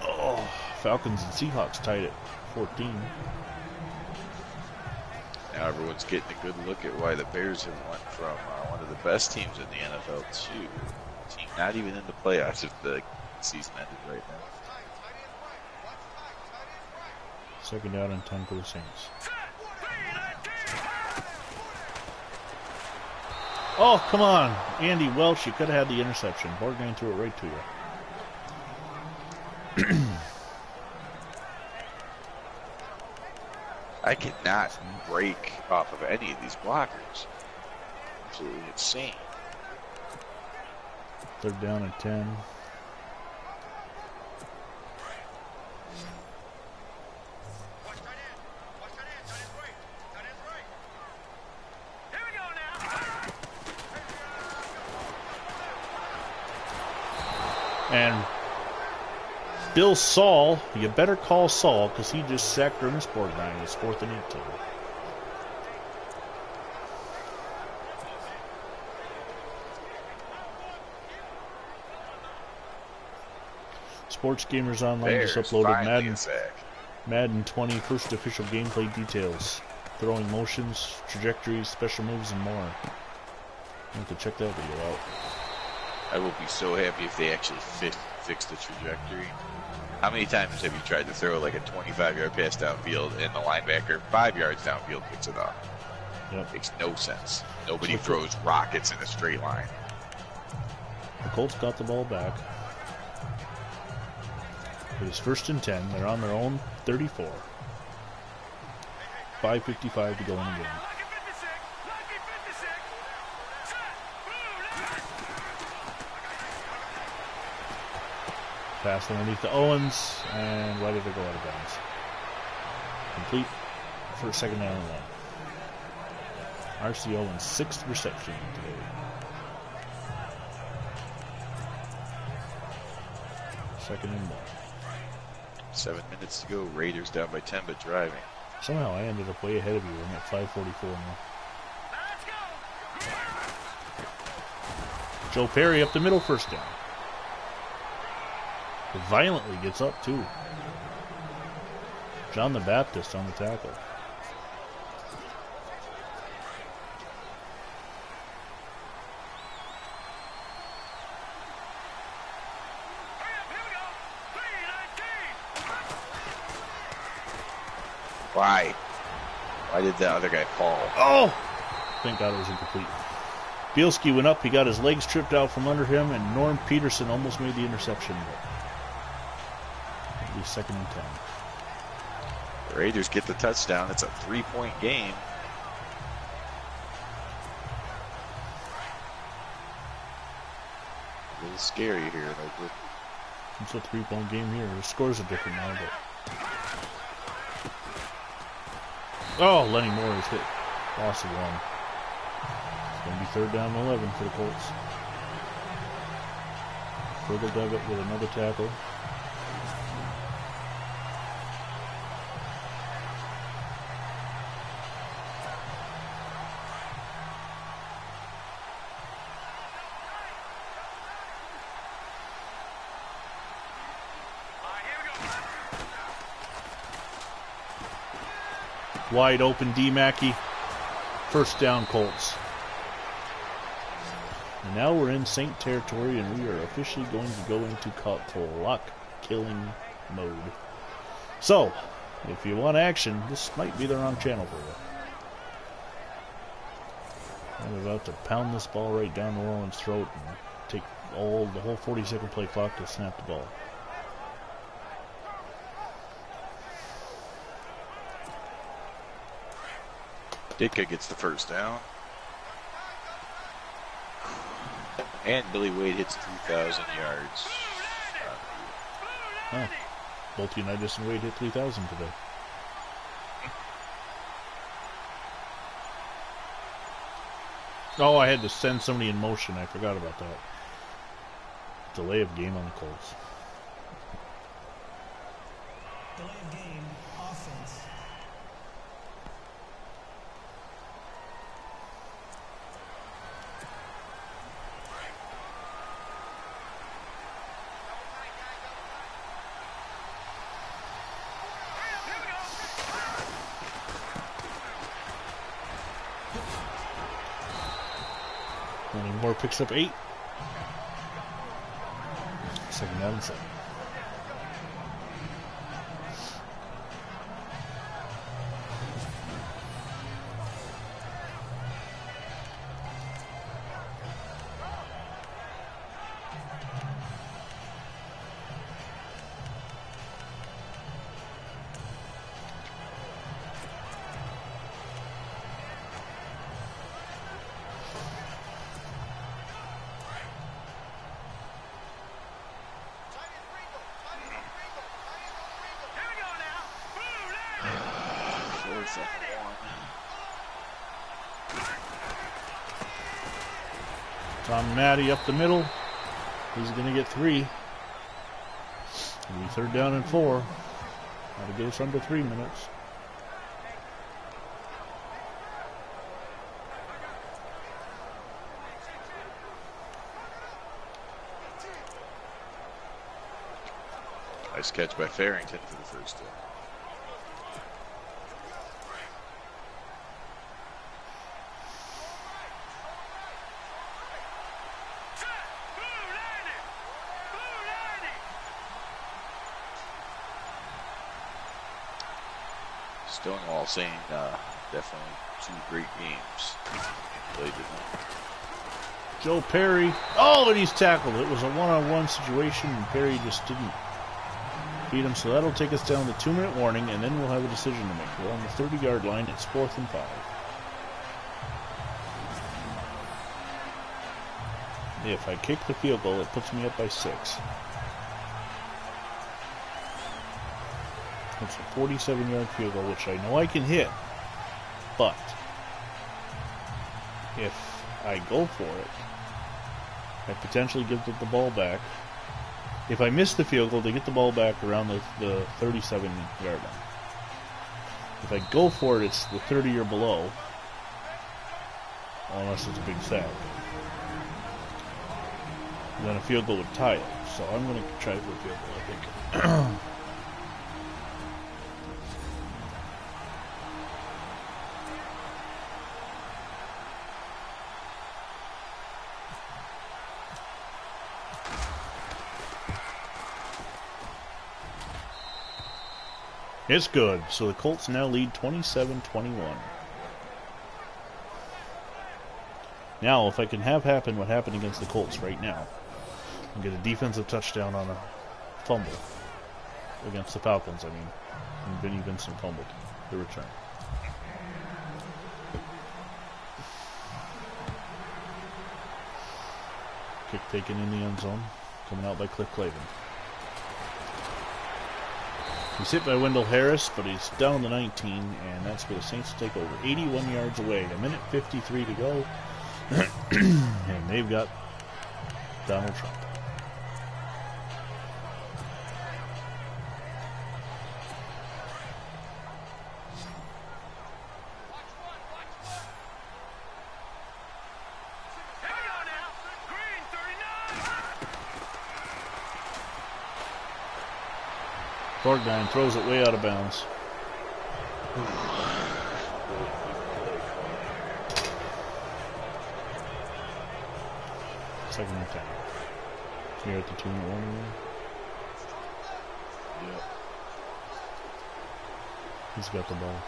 S1: Oh, Falcons and Seahawks tied it 14.
S2: Now everyone's getting a good look at why the Bears have went from one of the best teams in the NFL to a team not even in the playoffs if the season ended right now.
S1: 2nd down and 10 for the Saints. Oh, come on. Andy Welch, you could have had the interception. Borgnine threw it right to you.
S2: I cannot break off of any of these blockers. Absolutely insane.
S1: 3rd down and 10. And Bill Saul, you better call Saul because he just sacked Ernest Borgnine. It's 4th and 18. Sports Gamers Online
S2: Bears
S1: just uploaded Madden 20 first official gameplay details, throwing motions, trajectories, special moves, and more. You have to check that video out.
S2: I will be so happy if they actually fix the trajectory. How many times have you tried to throw like a 25-yard pass downfield and the linebacker 5 yards downfield picks it up?
S1: Yep.
S2: Makes no sense. Nobody throws rockets in a straight line.
S1: The Colts got the ball back. It is 1st and 10. They're on their own 34. 5:55 to go in the game. Pass underneath to Owens, and why did it go out of bounds? Complete for a 2nd down and 1. R.C. Owens' 6th reception today. 2nd and 1.
S2: 7 minutes to go. Raiders down by 10, but driving.
S1: Somehow I ended up way ahead of you. I'm at 5:44 now. Joe Perry up the middle, 1st down. It violently gets up too. John the Baptist on the tackle.
S2: Why? Why did the other guy fall?
S1: Oh! Thank God it was incomplete. Bielski went up. He got his legs tripped out from under him, and Norm Peterson almost made the interception. But it'll be 2nd and 10.
S2: Raiders get the touchdown. It's a 3-point game. A little scary here in Oakland.
S1: It's a 3-point game here. The scores are different now, but... Oh, Lenny Moore is hit. Loss of 1. It's going to be 3rd down and 11 for the Colts. Further dug up with another tackle. Wide open D. Mackey. 1st down Colts. And now we're in Saint territory and we are officially going to go into clock killing mode. So, if you want action, this might be the wrong channel for you. I'm about to pound this ball right down New Orleans' throat and take the whole 40-second play clock to snap the ball.
S2: Ditka gets the 1st down. And Billy Wade hits 3,000 yards.
S1: Huh. Both Unitas and Wade hit 3,000 today. Oh, I had to send somebody in motion. I forgot about that. Delay of game on the Colts.
S3: Delay of game, offense.
S1: Lenny Moore picks up 8. 2nd down and 7. Tom Matty up the middle. He's going to get 3. It'll be 3rd down and 4. Got to get us under 3 minutes.
S2: Nice catch by Farrington for the 1st down. Stonewall saying definitely 2 great games played tonight.
S1: Joe Perry. Oh, and he's tackled. It was a one-on-one situation, and Perry just didn't beat him. So that'll take us down to 2-minute warning, and then we'll have a decision to make. We're on the 30-yard line. It's 4th and 5. If I kick the field goal, it puts me up by 6. It's a 47-yard field goal, which I know I can hit, but if I go for it, I potentially give the ball back. If I miss the field goal, they get the ball back around the 37-yard line. If I go for it, it's the 30 or below, unless it's a big sack. And then a field goal would tie it, so I'm going to try for a field goal, I think. It's good. So the Colts now lead 27-21. Now, if I can have happen what happened against the Colts right now, and get a defensive touchdown on a fumble against the Falcons, I mean, and Vinny Vincent fumbled the return. Kick taken in the end zone, coming out by Cliff Clavin. He's hit by Wendell Harris, but he's down to 19, and that's where the Saints take over. 81 yards away, a minute 53 to go, and they've got Donald Trump. Borgnine throws it way out of bounds. Second and 10. Here at the 2-minute warning.
S2: Yep.
S1: He's got the ball.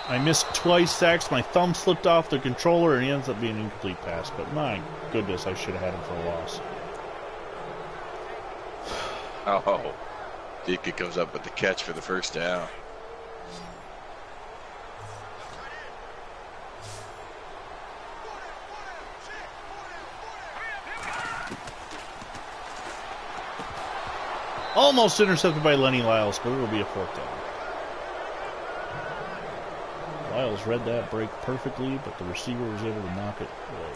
S1: I missed twice sacks. My thumb slipped off the controller, and he ends up being an incomplete pass. But my goodness, I should have had him for a loss.
S2: Oh, Dika comes up with the catch for the first down.
S1: Almost intercepted by Lenny Lyles, but it'll be a fourth down. Lyles read that break perfectly, but the receiver was able to knock it away.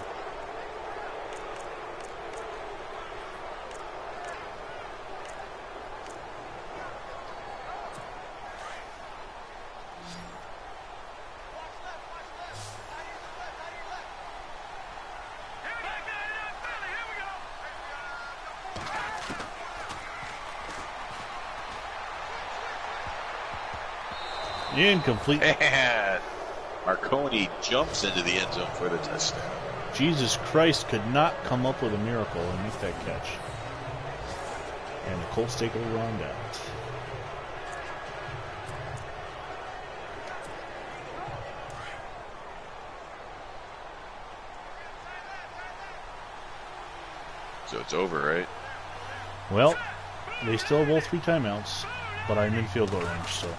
S1: Incomplete.
S2: And Marconi jumps into the end zone for the touchdown.
S1: Jesus Christ could not come up with a miracle and make that catch. And the Colts take over on downs.
S2: So it's over, right?
S1: Well, they still have all 3 timeouts, but I'm in field goal range, so.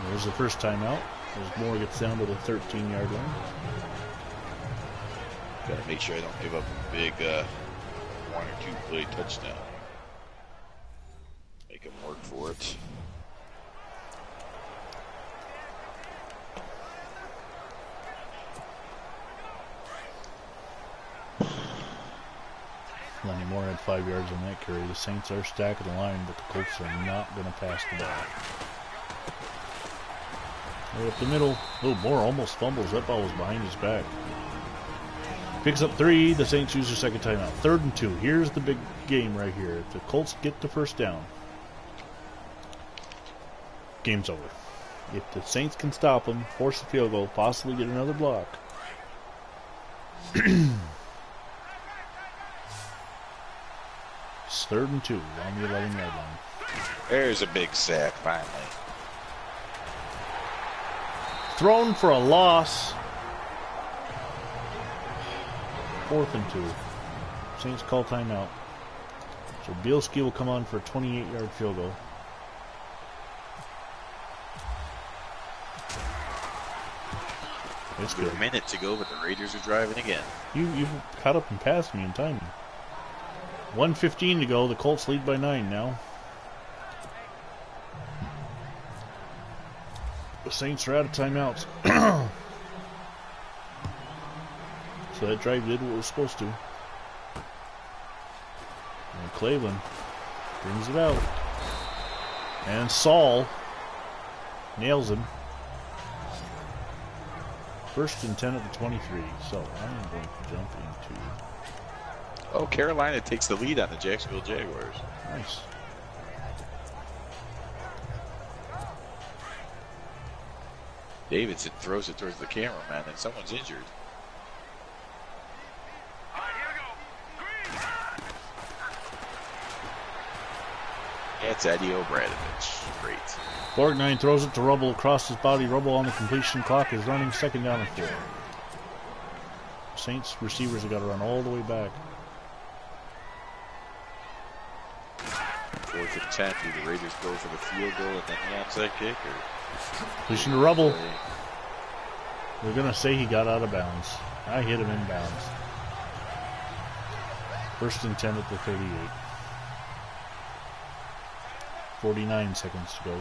S1: There's the first timeout. As Moore gets down to the 13-yard line.
S2: Gotta make sure I don't give up a big 1 or 2 play touchdown. Make him work for it.
S1: Lenny Moore had 5 yards on that carry. The Saints are stacking the line, but the Colts are not going to pass the ball. Right up the middle. Oh, Moore almost fumbles. That ball was behind his back. Picks up 3. The Saints use their second timeout. 3rd and 2. Here's the big game right here. If the Colts get the first down, game's over. If the Saints can stop them, force a field goal, possibly get another block. It's 3rd and 2 on the 11-yard line.
S2: There's a big sack, finally.
S1: Thrown for a loss. 4th and 2. Saints call timeout. So Bielski will come on for a 28-yard field goal. It's good.
S2: A minute to go, but the Raiders are driving again.
S1: You caught up and passed me in timing. 1:15 to go. The Colts lead by 9 now. The Saints are out of timeouts. So that drive did what it was supposed to. And Cleveland brings it out. And Saul nails him. 1st and 10 at the 23. So I'm going to jump into...
S2: Oh, Carolina takes the lead on the Jacksonville Jaguars.
S1: Nice.
S2: Davidson throws it towards the cameraman, and someone's injured. That's Eddie Obradovich. Great.
S1: Borgnine throws it to Rubble across his body. Rubble on the completion. Clock is running. 2nd down and 4. Saints receivers have got to run all the way back.
S2: 4th and 10. Do the Raiders go for the field goal and then the onside kick? Or
S1: Completion to Rubble. We're going to say he got out of bounds. I hit him in bounds. 1st and 10 at the 38. 49 seconds to go.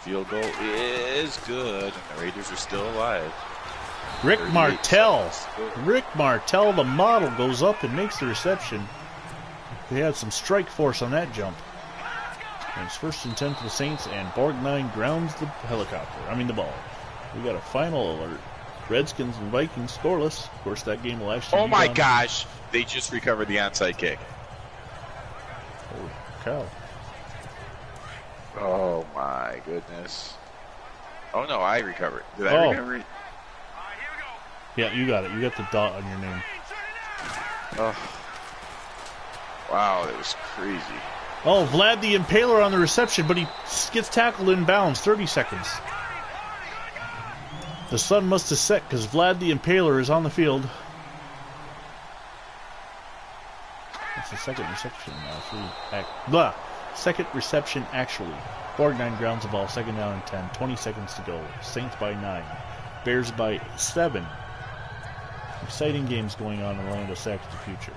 S2: Field goal is good, and the Raiders are still alive.
S1: Rick Martell. Rick Martell, the model, goes up and makes the reception. They had some strike force on that jump. And it's 1st and 10 for the Saints, and Borgnine grounds the the ball. We got a final alert. Redskins and Vikings scoreless. Of course, that game will actually
S2: Oh
S1: be
S2: my
S1: done.
S2: gosh! They just recovered the onside kick.
S1: Holy cow.
S2: Oh my goodness. Oh no, I recovered. Did I recover it?
S1: Yeah, you got it. You got the dot on your name.
S2: Oh. Wow, that was crazy.
S1: Oh, Vlad the Impaler on the reception, but he gets tackled in bounds. 30 seconds. The sun must have set because Vlad the Impaler is on the field. That's the 2nd reception now. Second reception actually. Borgnine grounds the ball. 2nd down and 10. 20 seconds to go. Saints by 9. Bears by 7. Exciting games going on in the land of Sack of the Future.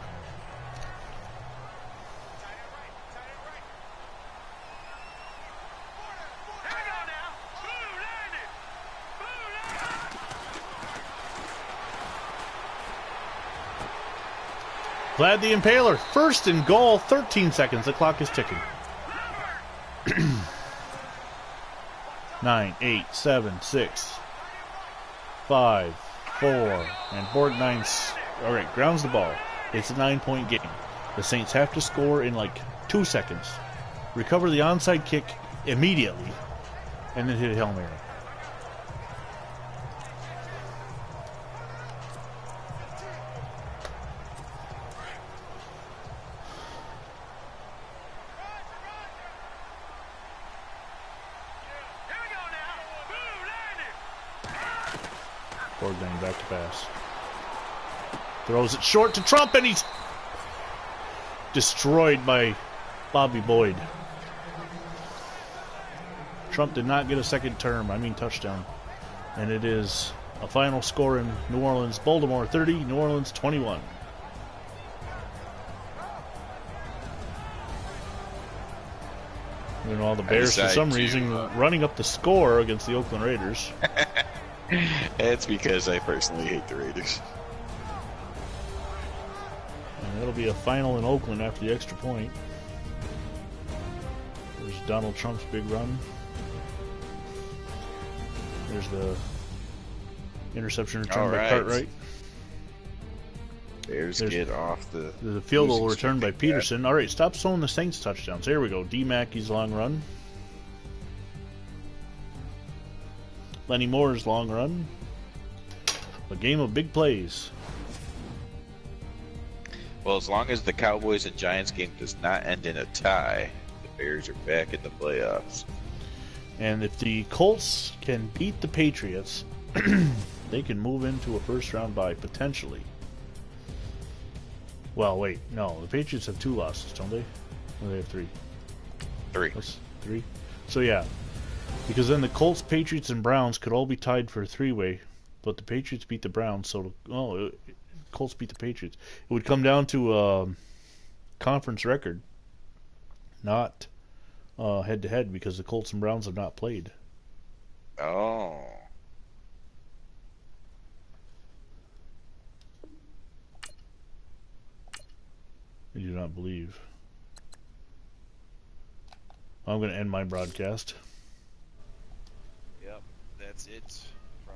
S1: Vlad the Impaler, 1st and goal, 13 seconds. The clock is ticking. 9, 8, 7, 6, 5, 4, and Borgnine, all right, grounds the ball. It's a 9-point game. The Saints have to score in like 2 seconds, recover the onside kick immediately, and then hit a Hail Mary. Borgnine back to pass. Throws it short to Trump, and he's destroyed by Bobby Boyd. Trump did not get a second touchdown. And it is a final score in New Orleans. Baltimore 30, New Orleans 21. Meanwhile, the Bears, for some reason, running up the score against the Oakland Raiders.
S2: It's because I personally hate the Raiders.
S1: And that'll be a final in Oakland after the extra point. There's Donald Trump's big run. There's the interception return by Cartwright.
S2: Bears get off the
S1: field goal return by Peterson. All right, stop throwing the Saints touchdowns. Here we go. D. Mackey's long run. Lenny Moore's long run. A game of big plays.
S2: Well, as long as the Cowboys and Giants game does not end in a tie, the Bears are back in the playoffs.
S1: And if the Colts can beat the Patriots, they can move into a first-round bye, potentially. Well, wait, no. The Patriots have 2 losses, don't they? Or they have 3?
S2: 3.
S1: That's 3? So, yeah. Because then the Colts, Patriots, and Browns could all be tied for a 3-way, but the Patriots beat the Browns, so Colts beat the Patriots. It would come down to a conference record, not head-to-head, because the Colts and Browns have not played.
S2: Oh.
S1: I do not believe. I'm going to end my broadcast.
S2: Yep, that's it.